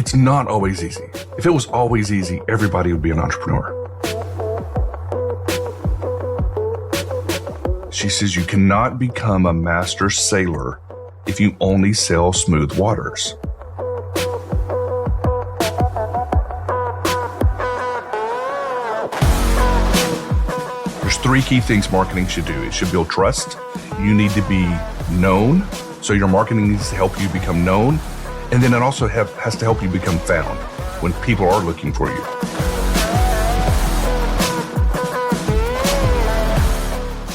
It's not always easy. If it was always easy, everybody would be an entrepreneur. She says you cannot become a master sailor if you only sail smooth waters. There's three key things marketing should do. It should build trust. You need to be known. So your marketing needs to help you become known. And then it also has to help you become found when people are looking for you.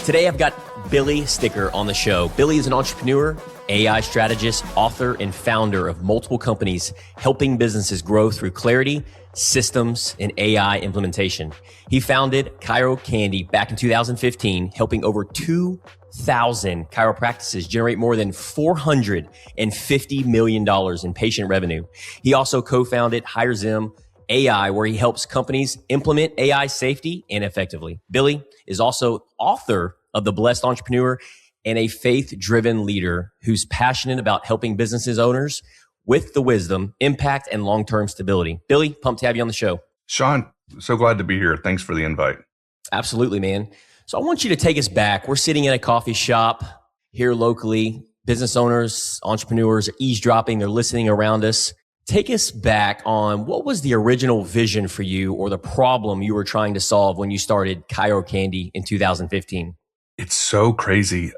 Today, I've got Billy Sticker on the show. Billy is an entrepreneur, AI strategist, author, and founder of multiple companies helping businesses grow through clarity, systems, and AI implementation. He founded Cairo Candy back in 2015, helping over 2,000 chiropractors generate more than $450 million in patient revenue. He also co-founded HireZim AI, where he helps companies implement AI safely and effectively. Billy is also author of The Blessed Entrepreneur and a faith-driven leader who's passionate about helping businesses owners with the wisdom, impact, and long-term stability. Billy, pumped to have you on the show. Sean, so glad to be here. Thanks for the invite. Absolutely, man. So I want you to take us back. We're sitting in a coffee shop here locally. Business owners, entrepreneurs are eavesdropping. They're listening around us. Take us back on what was the original vision for you or the problem you were trying to solve when you started Cairo Candy in 2015? It's so crazy.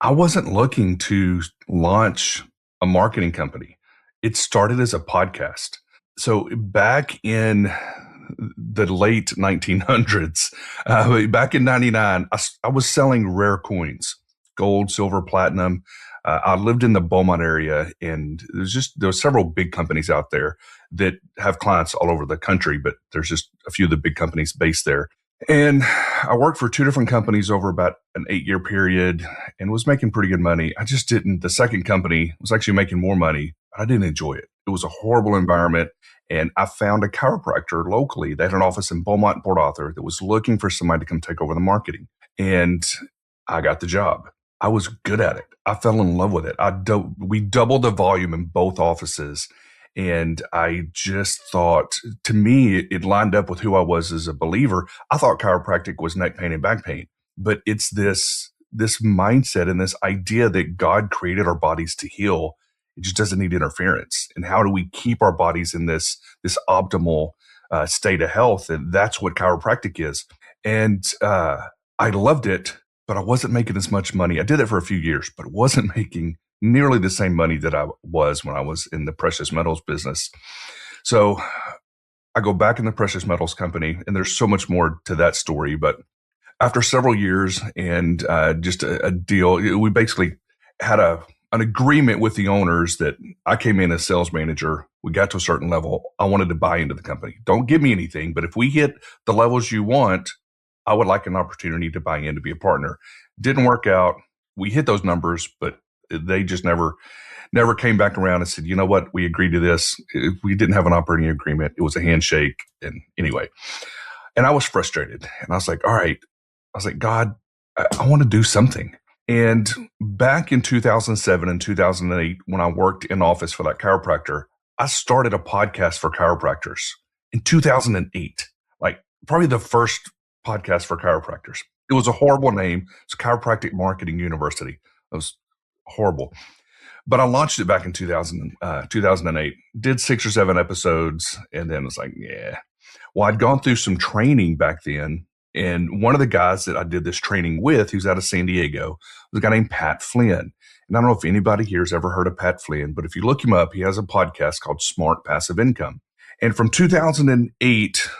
I wasn't looking to launch a marketing company. It started as a podcast. So back in the late 1900s, back in 99, I was selling rare coins, gold, silver, platinum. I lived in the Beaumont area, and there were several big companies out there that have clients all over the country, but there's just a few of the big companies based there. And I worked for two different companies over about an 8-year period and was making pretty good money. The second company was actually making more money, but I didn't enjoy it. It was a horrible environment. And I found a chiropractor locally that had an office in Beaumont and Port Arthur that was looking for somebody to come take over the marketing. And I got the job. I was good at it. I fell in love with it. We doubled the volume in both offices. And I just thought, to me, it lined up with who I was as a believer. I thought chiropractic was neck pain and back pain, but it's this mindset and this idea that God created our bodies to heal. It just doesn't need interference. And how do we keep our bodies in this optimal state of health? And that's what chiropractic is. And I loved it, but I wasn't making as much money. I did it for a few years, but wasn't making nearly the same money that I was when I was in the precious metals business. So I go back in the precious metals company, and there's so much more to that story. But after several years and just a deal, we basically had an agreement with the owners that I came in as sales manager. We got to a certain level. I wanted to buy into the company. Don't give me anything, but if we hit the levels you want, I would like an opportunity to buy in to be a partner. Didn't work out. We hit those numbers, but they just never came back around and said, you know what, we agreed to this. We didn't have an operating agreement. It was a handshake. And anyway, and I was frustrated. And I was like, all right. I was like, God, I want to do something. And back in 2007 and 2008, when I worked in office for that chiropractor, I started a podcast for chiropractors in 2008, like probably the first podcast for chiropractors. It was a horrible name. It's Chiropractic Marketing University. It was horrible. But I launched it back in 2008, did 6 or 7 episodes, and then was like, yeah. Well, I'd gone through some training back then, and one of the guys that I did this training with, who's out of San Diego, was a guy named Pat Flynn. And I don't know if anybody here has ever heard of Pat Flynn, but if you look him up, he has a podcast called Smart Passive Income. And from 2008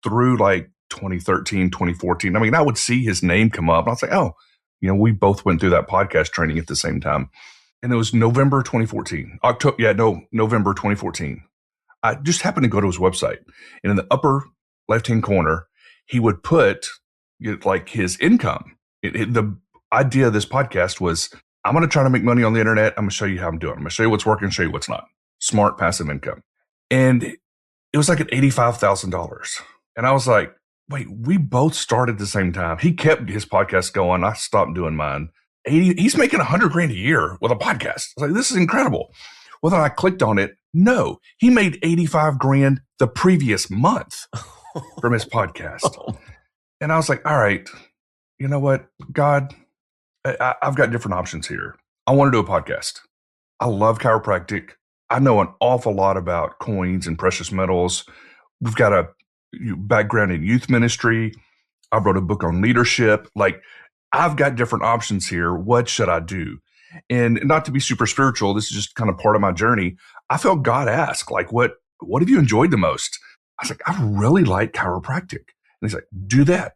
through like 2013, 2014, I mean, I would see his name come up, and I was like, oh, we both went through that podcast training at the same time. And it was November 2014. November 2014. I just happened to go to his website. And in the upper left-hand corner, he would put like his income. The idea of this podcast was, I'm going to try to make money on the internet. I'm going to show you how I'm doing. I'm going to show you what's working, show you what's not. Smart passive income. And it was like at $85,000. And I was like, wait, we both started at the same time. He kept his podcast going. I stopped doing mine. He's making $100,000 a year with a podcast. I was like, this is incredible. Well, then I clicked on it. No, he made 85 grand the previous month from his podcast. And I was like, all right, you know what, God, I've got different options here. I want to do a podcast. I love chiropractic. I know an awful lot about coins and precious metals. We've got a background in youth ministry. I wrote a book on leadership. Like, I've got different options here. What should I do? And not to be super spiritual, this is just kind of part of my journey. I felt God ask, like, what have you enjoyed the most? I was like, I really like chiropractic. And he's like, do that.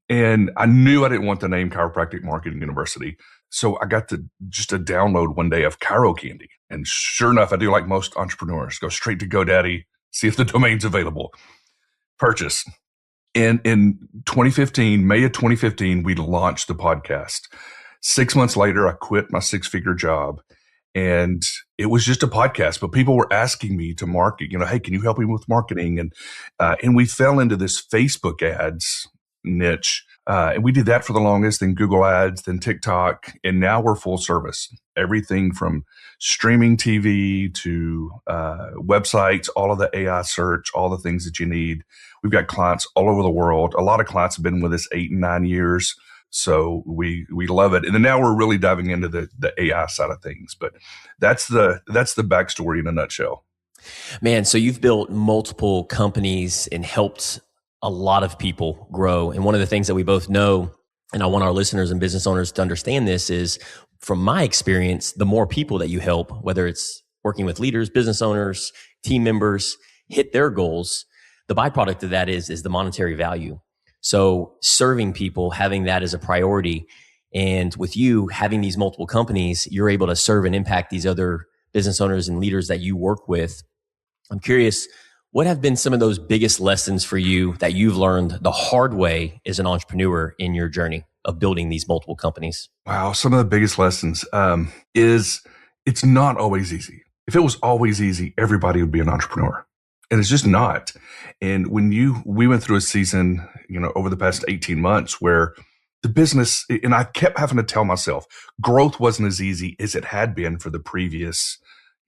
And I knew I didn't want the name Chiropractic Marketing University. So I got just a download one day of Cairo Candy. And sure enough, I do like most entrepreneurs, go straight to GoDaddy, see if the domain's available, purchase. And in 2015, May of 2015, we launched the podcast. 6 months later, I quit my 6-figure job. And it was just a podcast, but people were asking me to market, hey, can you help me with marketing? And we fell into this Facebook ads niche. And we did that for the longest, then Google ads, then TikTok. And now we're full service. Everything from streaming TV to websites, all of the AI search, all the things that you need. We've got clients all over the world. A lot of clients have been with us 8 and 9 years. So we love it. And then now we're really diving into the AI side of things. But that's the backstory in a nutshell. Man, so you've built multiple companies and helped a lot of people grow. And one of the things that we both know, and I want our listeners and business owners to understand this, is from my experience, the more people that you help, whether it's working with leaders, business owners, team members, hit their goals, the byproduct of that is the monetary value. So serving people, having that as a priority. And with you having these multiple companies, you're able to serve and impact these other business owners and leaders that you work with. I'm curious, what have been some of those biggest lessons for you that you've learned the hard way as an entrepreneur in your journey of building these multiple companies? Wow. Some of the biggest lessons is it's not always easy. If it was always easy, everybody would be an entrepreneur. And it's just not. And we went through a season, over the past 18 months where the business, and I kept having to tell myself, growth wasn't as easy as it had been for the previous,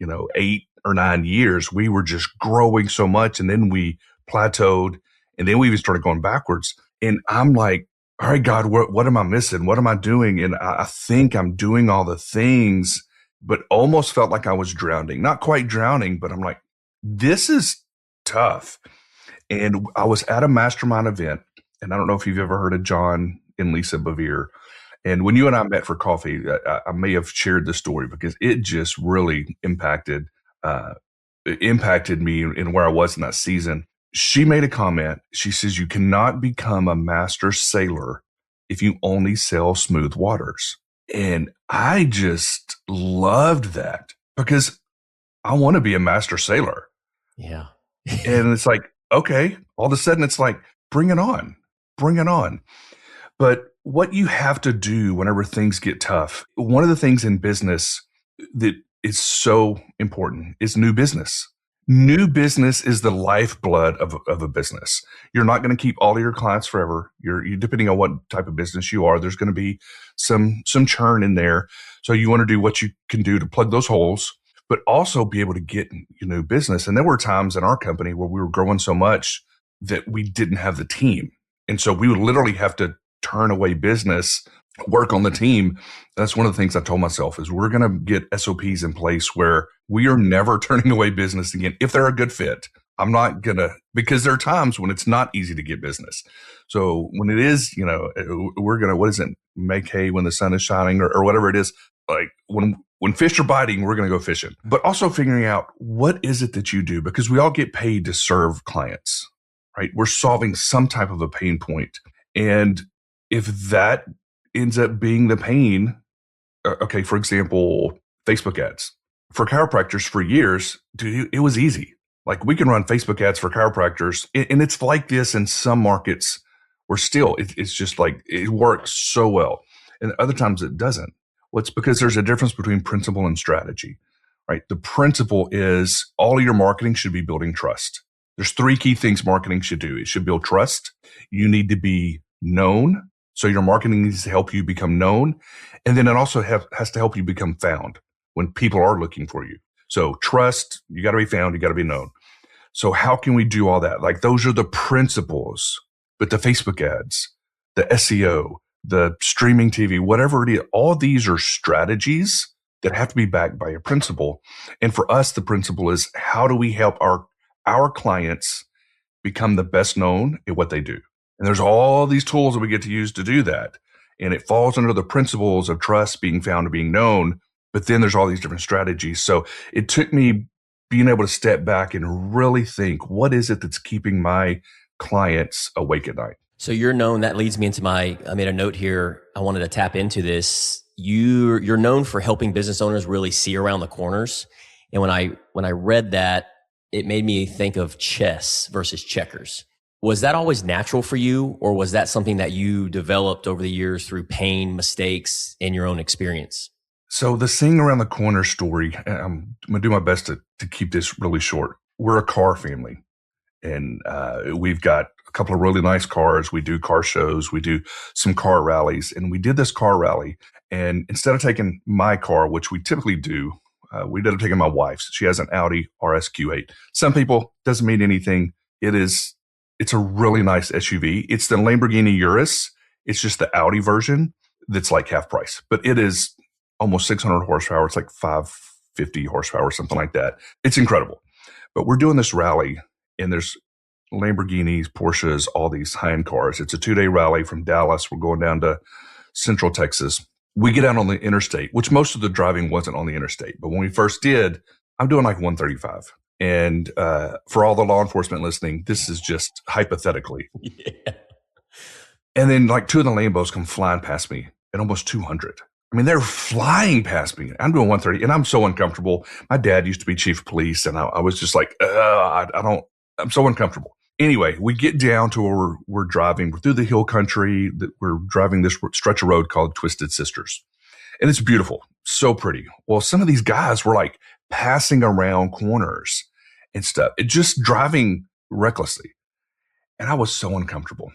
8 or 9 years. We were just growing so much, and then we plateaued, and then we even started going backwards. And I'm like, all right, God, what am I missing? What am I doing? And I think I'm doing all the things, but almost felt like I was drowning. Not quite drowning, but I'm like, this is tough. And I was at a mastermind event, and I don't know if you've ever heard of John and Lisa Bevere. And when you and I met for coffee, I may have shared this story because it just really impacted me in where I was in that season. She made a comment. She says, you cannot become a master sailor if you only sail smooth waters. And I just loved that because I want to be a master sailor. Yeah. And it's like, okay, all of a sudden it's like, bring it on. But what you have to do whenever things get tough, one of the things in business that is so important is new business. New business is the lifeblood of a business. You're not going to keep all of your clients forever. You're depending on what type of business you are, there's going to be some churn in there. So you want to do what you can do to plug those holes, but also be able to get new business. And there were times in our company where we were growing so much that we didn't have the team. And so we would literally have to turn away business, work on the team. That's one of the things I told myself is we're going to get SOPs in place where we are never turning away business again. If they're a good fit, I'm not going to, because there are times when it's not easy to get business. So when it is, we're going to, what is it? Make hay when the sun is shining or whatever it is. Like when fish are biting, we're going to go fishing, but also figuring out what is it that you do, because we all get paid to serve clients, right? We're solving some type of a pain point. And if that ends up being the pain, okay, for example, Facebook ads. For chiropractors for years, dude, it was easy. Like we can run Facebook ads for chiropractors, and it's like this in some markets where still it's just like it works so well. And other times it doesn't. Well, it's because there's a difference between principle and strategy, right? The principle is all of your marketing should be building trust. There's 3 key things marketing should do. It should build trust. You need to be known. So your marketing needs to help you become known. And then it also has to help you become found when people are looking for you. So trust, you got to be found, you got to be known. So how can we do all that? Like those are the principles, but the Facebook ads, the SEO, the streaming TV, whatever it is, all these are strategies that have to be backed by a principle. And for us, the principle is how do we help our clients become the best known at what they do? And there's all these tools that we get to use to do that. And it falls under the principles of trust, being found, and being known. But then there's all these different strategies. So it took me being able to step back and really think, what is it that's keeping my clients awake at night? So you're known, that leads me into I made a note here. I wanted to tap into this. You're known for helping business owners really see around the corners. And when I read that, it made me think of chess versus checkers. Was that always natural for you, or was that something that you developed over the years through pain, mistakes, and your own experience? So the seeing around the corner story, I'm going to do my best to keep this really short. We're a car family, and we've got a couple of really nice cars. We do car shows. We do some car rallies, and we did this car rally. And instead of taking my car, which we typically do, we ended up taking my wife's. She has an Audi RSQ8. Some people, doesn't mean anything. It's a really nice SUV. It's the Lamborghini Urus. It's just the Audi version that's like half price, but it is almost 600 horsepower. It's like 550 horsepower, something like that. It's incredible. But we're doing this rally, and there's Lamborghinis, Porsches, all these high-end cars. It's a 2-day rally from Dallas. We're going down to Central Texas. We get out on the interstate, which most of the driving wasn't on the interstate. But when we first did, I'm doing like 135. And for all the law enforcement listening, this is just hypothetically. Yeah. And then like two of the Lambos come flying past me at almost 200. I mean, they're flying past me. I'm doing 130, and I'm so uncomfortable. My dad used to be chief of police, and I was just like, I'm so uncomfortable. Anyway, we get down to where we're driving. We're through the hill country. We're driving this stretch of road called Twisted Sisters. And it's beautiful. So pretty. Well, some of these guys were like passing around corners and stuff. It just driving recklessly. And I was so uncomfortable.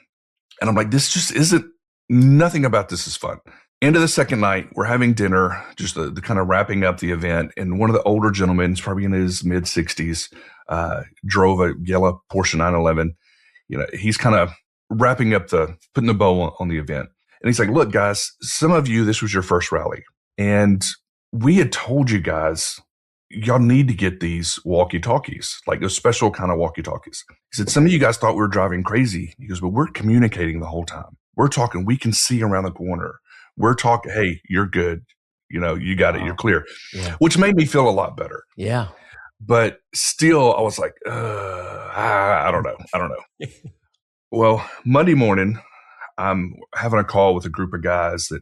And I'm like, this just isn't, nothing about this is fun. End of the second night, we're having dinner, just the kind of wrapping up the event. And one of the older gentlemen, he's probably in his mid 60s, drove a yellow Porsche 911. He's kind of wrapping up putting the bow on the event. And he's like, look, guys, some of you, this was your first rally. And we had told you guys, y'all need to get these walkie-talkies, like those special kind of walkie-talkies. He said, some of you guys thought we were driving crazy. He goes, but we're communicating the whole time. We're talking, we can see around the corner. We're talking, hey, you're good. You got it. You're clear, which made me feel a lot better. Yeah. But still, I was like, I don't know. Well, Monday morning, I'm having a call with a group of guys that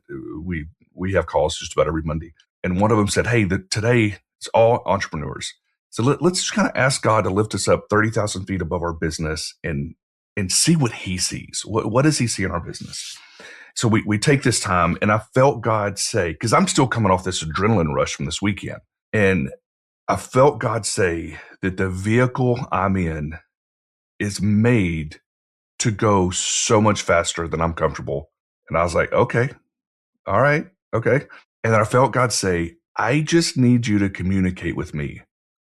we have calls just about every Monday. And one of them said, hey, today it's all entrepreneurs. So let's just kind of ask God to lift us up 30,000 feet above our business and see what he sees. What does he see in our business? So we take this time, and I felt God say, because I'm still coming off this adrenaline rush from this weekend. And I felt God say that the vehicle I'm in is made to go so much faster than I'm comfortable. And I was like, okay, all right, okay. And then I felt God say, I just need you to communicate with me.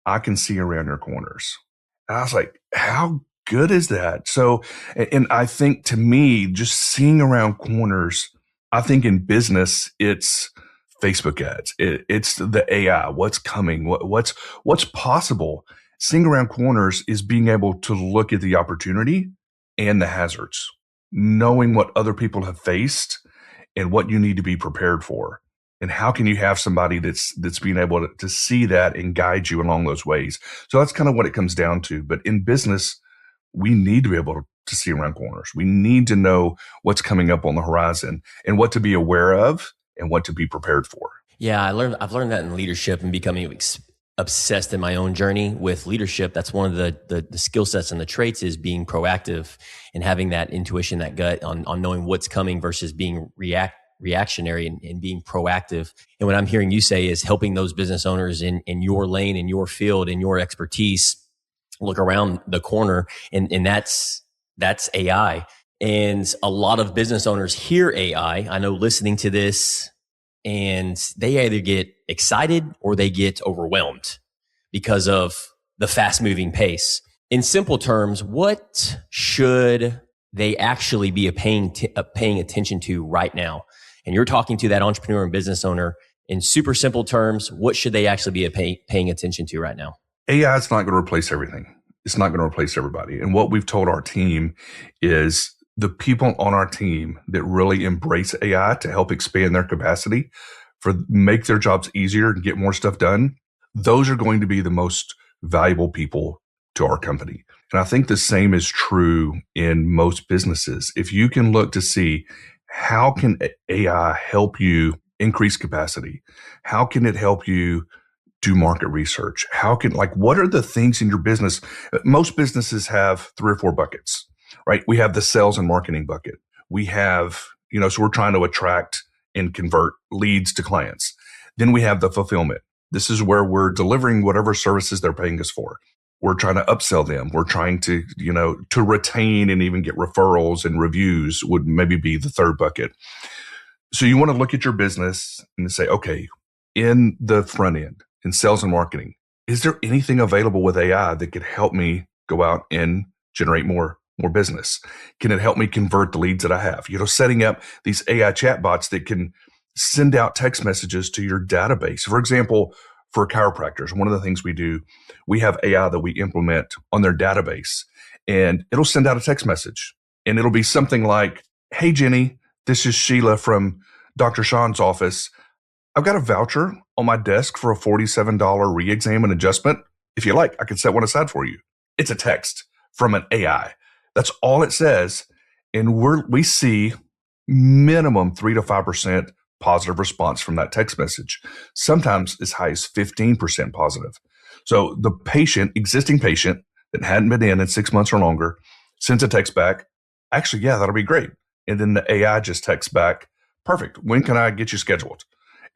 I can see around your corners. And I was like, how good is that? So, and I think to me, just seeing around corners, I think in business, it's Facebook ads. It's the AI, what's coming, what's possible. Seeing around corners is being able to look at the opportunity and the hazards, knowing what other people have faced and what you need to be prepared for. And how can you have somebody that's being able to see that and guide you along those ways? So that's kind of what it comes down to. But in business, we need to be able to see around corners. We need to know what's coming up on the horizon and what to be aware of and what to be prepared for. Yeah, I've learned that in leadership and becoming obsessed in my own journey with leadership. That's one of the skill sets and the traits is being proactive and having that intuition, that gut on knowing what's coming versus being reactionary and being proactive. And what I'm hearing you say is helping those business owners in your lane, in your field, in your expertise, look around the corner. And that's AI. And a lot of business owners hear AI. I know listening to this, and they either get excited or they get overwhelmed. because of the fast moving pace. In simple terms, what should they actually be paying attention to right now? And you're talking to that entrepreneur and business owner in super simple terms. What should they actually be paying attention to right now? AI is not going to replace everything. It's not going to replace everybody. And what we've told our team is the people on our team that really embrace AI to help expand their capacity for make their jobs easier and get more stuff done, those are going to be the most valuable people to our company. And I think the same is true in most businesses. If you can look to see how can AI help you increase capacity? How can it help you do market research? What are the things in your business? Most businesses have 3 or 4 buckets, right? We have the sales and marketing bucket. We have, so we're trying to attract and convert leads to clients. Then we have the fulfillment. This is where we're delivering whatever services they're paying us for. We're trying to upsell them. We're trying to, to retain and even get referrals and reviews would maybe be the third bucket. So you want to look at your business and say, okay, in the front end, in sales and marketing, is there anything available with AI that could help me go out and generate more business? Can it help me convert the leads that I have? Setting up these AI chatbots that can send out text messages to your database. For example, for chiropractors, one of the things we do, we have AI that we implement on their database, and it'll send out a text message, and it'll be something like, "Hey, Jenny, this is Sheila from Dr. Sean's office. I've got a voucher on my desk for a $47 re-exam and adjustment. If you like, I can set one aside for you." It's a text from an AI. That's all it says. And we see minimum 3 to 5% positive response from that text message, sometimes as high as 15% positive. So the existing patient that hadn't been in 6 months or longer, sends a text back, "Actually, yeah, that'll be great." And then the AI just texts back, "Perfect. When can I get you scheduled?"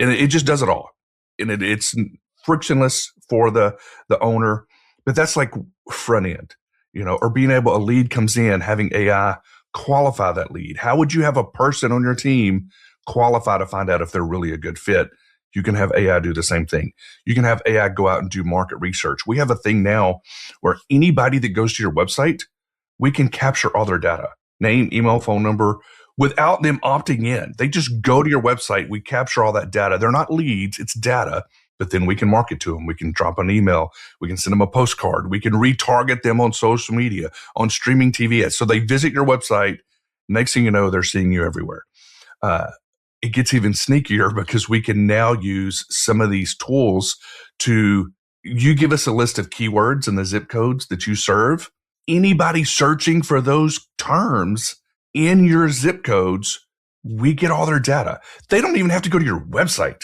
And it just does it all. And it's frictionless for the owner, but that's like front end, or being able, a lead comes in, having AI qualify that lead. How would you have a person on your team qualify to find out if they're really a good fit? You can have AI do the same thing. You can have AI go out and do market research. We have a thing now where anybody that goes to your website, we can capture all their data, name, email, phone number, without them opting in. They just go to your website. We capture all that data. They're not leads, it's data, but then we can market to them. We can drop an email. We can send them a postcard. We can retarget them on social media, on streaming TV. So they visit your website. Next thing you know, they're seeing you everywhere. It gets even sneakier because we can now use some of these tools you give us a list of keywords and the zip codes that you serve. Anybody searching for those terms in your zip codes, we get all their data. They don't even have to go to your website,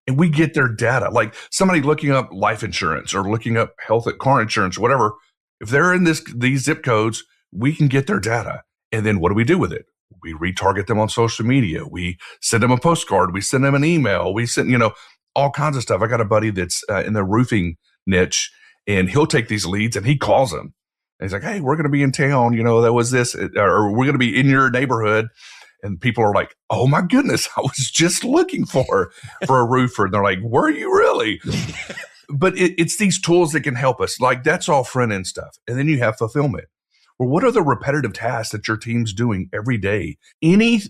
and we get their data. Like somebody looking up life insurance or looking up car insurance or whatever, if they're in these zip codes, we can get their data. And then what do we do with it? We retarget them on social media. We send them a postcard. We send them an email. We send, all kinds of stuff. I got a buddy that's in the roofing niche, and he'll take these leads and he calls them. And he's like, "Hey, we're going to be in town. That was this, or we're going to be in your neighborhood." And people are like, "Oh my goodness, I was just looking for a roofer." And they're like, "Were you really?" But it's these tools that can help us. Like that's all front end stuff. And then you have fulfillment. Well, what are the repetitive tasks that your team's doing every day?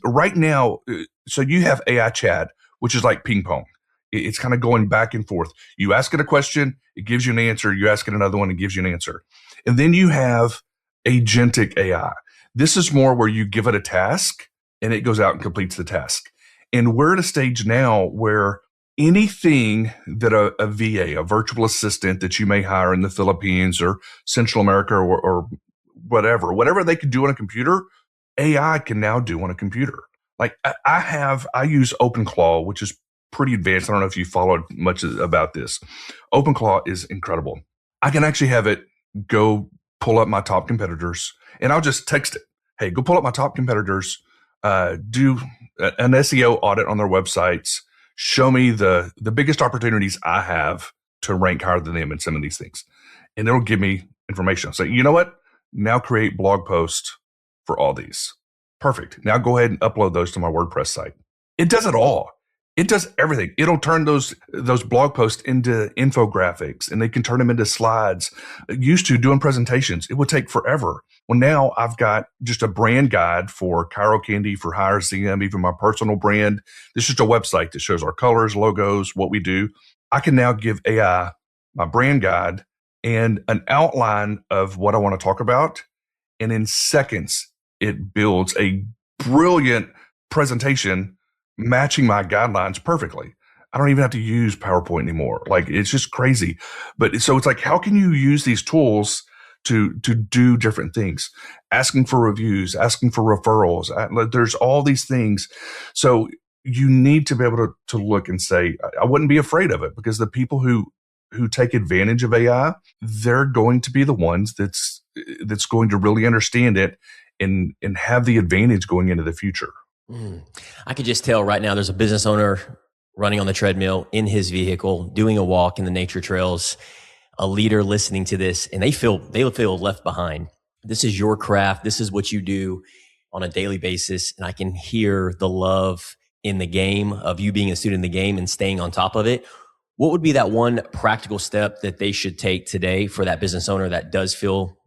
Right now, so you have AI chat, which is like ping pong. It's kind of going back and forth. You ask it a question, it gives you an answer. You ask it another one, it gives you an answer. And then you have agentic AI. This is more where you give it a task and it goes out and completes the task. And we're at a stage now where anything that a VA, a virtual assistant that you may hire in the Philippines or Central America or whatever they could do on a computer, AI can now do on a computer. Like I use OpenClaw, which is pretty advanced. I don't know if you followed much about this. OpenClaw is incredible. I can actually have it go pull up my top competitors, and I'll just text it, "Hey, go pull up my top competitors, do an SEO audit on their websites, show me the biggest opportunities I have to rank higher than them in some of these things." And it'll give me information. I'll say, "You know what? Now create blog posts for all these." Perfect. Now go ahead and upload those to my WordPress site. It does it all. It does everything. It'll turn those blog posts into infographics, and they can turn them into slides. Used to doing presentations, it would take forever. Well, now I've got just a brand guide for Cairo Candy, for Hire CM, even my personal brand. This is just a website that shows our colors, logos, what we do. I can now give AI my brand guide and an outline of what I want to talk about. And in seconds, it builds a brilliant presentation matching my guidelines perfectly. I don't even have to use PowerPoint anymore. Like, it's just crazy. But so it's like, how can you use these tools to do different things? Asking for reviews, asking for referrals. There's all these things. So you need to be able to look and say, I wouldn't be afraid of it, because the people who take advantage of AI, they're going to be the ones that's going to really understand it and have the advantage going into the future. I could just tell right now there's a business owner running on the treadmill in his vehicle, doing a walk in the nature trails, a leader listening to this, and they feel left behind. This is your craft. This is what you do on a daily basis. And I can hear the love in the game of you being a student in the game and staying on top of it. What would be that one practical step that they should take today for that business owner that does feel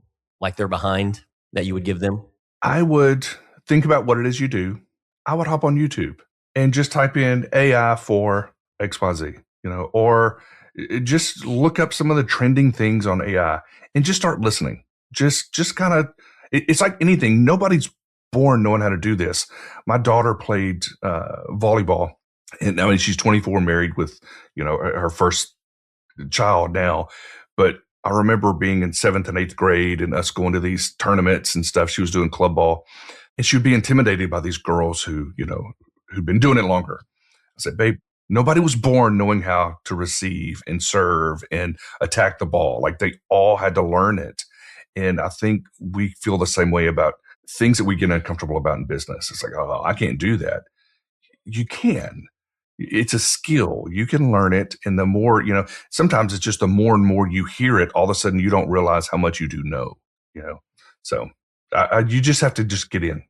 like they're behind, that you would give them? I would think about what it is you do. I would hop on YouTube and just type in AI for XYZ, or just look up some of the trending things on AI and just start listening. Just kind of, it's like anything. Nobody's born knowing how to do this. My daughter played volleyball, and I mean, she's 24, married with, her first child now. But I remember being in 7th and 8th grade and us going to these tournaments and stuff. She was doing club ball, and she would be intimidated by these girls who'd been doing it longer. I said, babe, nobody was born knowing how to receive and serve and attack the ball. Like, they all had to learn it. And I think we feel the same way about things that we get uncomfortable about in business. It's like, oh, I can't do that. You can. It's a skill. You can learn it. And the more, sometimes it's just the more and more you hear it, all of a sudden you don't realize how much you do know, So you just have to just get in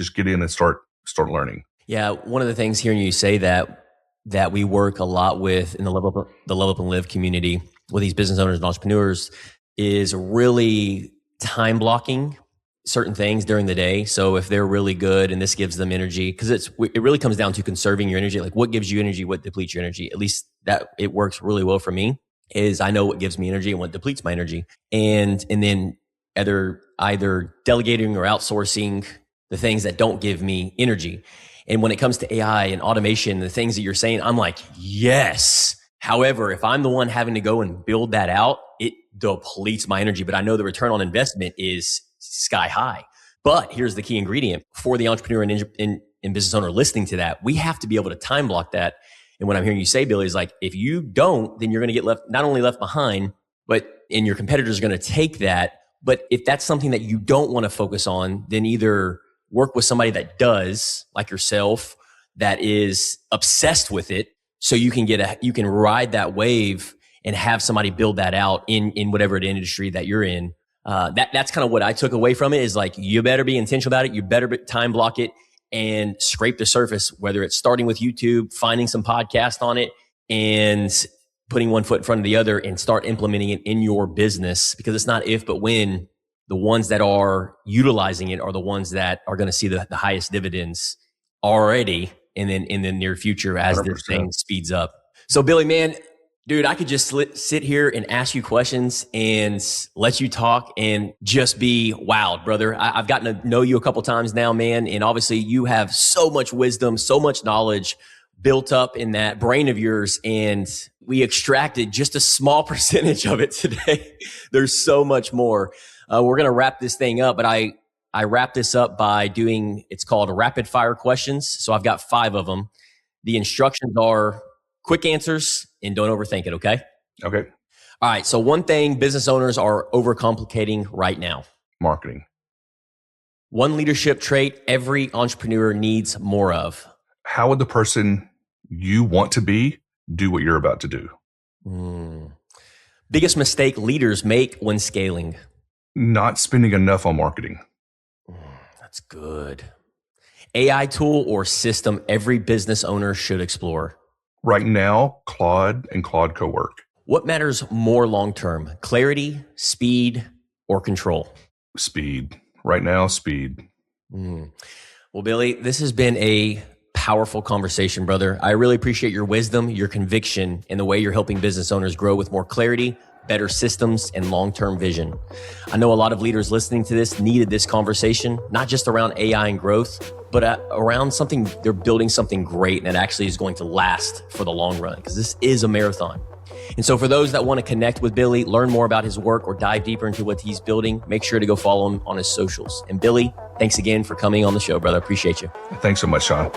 and start learning. Yeah. One of the things hearing you say that we work a lot with in the Level Up and Live community with these business owners and entrepreneurs is really time blocking certain things during the day. So if they're really good and this gives them energy, because it really comes down to conserving your energy. Like, what gives you energy, what depletes your energy. At least that it works really well for me, is I know what gives me energy and what depletes my energy. And then either delegating or outsourcing the things that don't give me energy. And when it comes to AI and automation, the things that you're saying, I'm like, yes. However, if I'm the one having to go and build that out, it depletes my energy. But I know the return on investment is sky high. But here's the key ingredient for the entrepreneur and business owner listening to that. We have to be able to time block that. And what I'm hearing you say, Billy, is like, if you don't, then you're going to get not only left behind, and your competitors are going to take that. But if that's something that you don't want to focus on, then either work with somebody that does, like yourself, that is obsessed with it, so you can ride that wave and have somebody build that out in whatever industry that you're in. That's kind of what I took away from it, is like, you better be intentional about it. You better time block it and scrape the surface, whether it's starting with YouTube, finding some podcast on it, and putting one foot in front of the other and start implementing it in your business, because it's not if, but when. The ones that are utilizing it are the ones that are going to see the highest dividends already, and then in the near future as 100%. This thing speeds up. So Billy, man, dude, I could just sit here and ask you questions and let you talk and just be wowed, brother. I've gotten to know you a couple times now, man. And obviously you have so much wisdom, so much knowledge built up in that brain of yours. And we extracted just a small percentage of it today. There's so much more. We're going to wrap this thing up, but I wrap this up by it's called rapid fire questions. So I've got 5 of them. The instructions are quick answers and don't overthink it. Okay. Okay. All right. So one thing business owners are overcomplicating right now: marketing. One leadership trait every entrepreneur needs more of. How would the person you want to be do what you're about to do? Biggest mistake leaders make when scaling? Not spending enough on marketing. That's good. AI tool or system every business owner should explore? Right now, Claude and Claude Cowork. What matters more long-term, clarity, speed, or control? Speed. Right now, speed. Well, Billy, this has been a powerful conversation, brother. I really appreciate your wisdom, your conviction, and the way you're helping business owners grow with more clarity, better systems, and long-term vision. I know a lot of leaders listening to this needed this conversation, not just around AI and growth, but around something, they're building something great and it actually is going to last for the long run, because this is a marathon. And so for those that want to connect with Billy, learn more about his work, or dive deeper into what he's building, make sure to go follow him on his socials. And Billy, thanks again for coming on the show, brother. Appreciate you. Thanks so much, Sean.